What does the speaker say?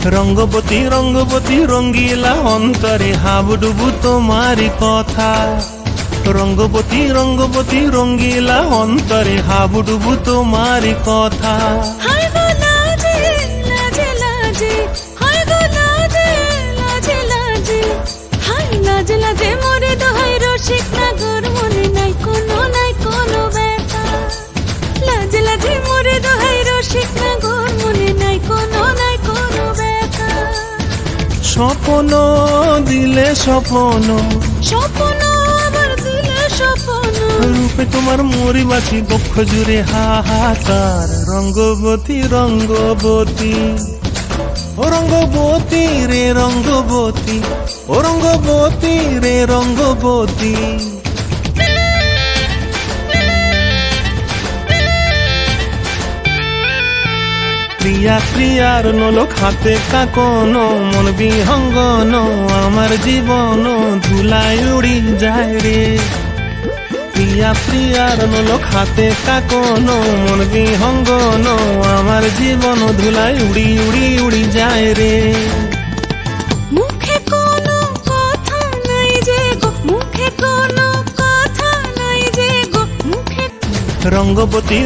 রঙ্গবতী রঙ্গবতী রঙ্গিলা অন্তরে হাবুডুবু তোমারি কথা। রঙ্গবতী রঙ্গবতী রঙ্গিলা অন্তরে হাবুডুবু তোমারি কথা। হায় গো লাজে লাজে লাজে, হায় গো লাজে লাজে লাজে, হায় লাজে লাজে মোরে দোহাই রসিক নাগর মনে নাই কোনো ব্যথা। লাজে লাজে মোরে দোহাই রসিক নাগর মনে নাই কোনো ব্যথা। স্বপ্ন দিলে স্বপ্ন, স্বপ্ন আবার দিলে স্বপ্ন, রূপে তোমার মরি বাছি বক্ষ জুড়ে হাহাকার। রঙ্গবতী রঙ্গবতী ও রঙ্গবতী রে রঙ্গবতী, ও রঙ্গবতী রে রঙ্গবতী। প্রিয়া প্রিয়ার নোলক হাতে কাকন, মন বিহঙ্গন আমার জীবন ধুলায় উড়ি যায় রে। প্রিয়া প্রিয়ার নোলক হাতে কাকন, মন বিহঙ্গন আমার জীবন ধুলায় উড়ি উড়ি উড়ি যায় রে। মুখে কোনো কথা নাই যে গো, মুখে কোনো কথা নাই যে গো, মুখে রঙ্গবতী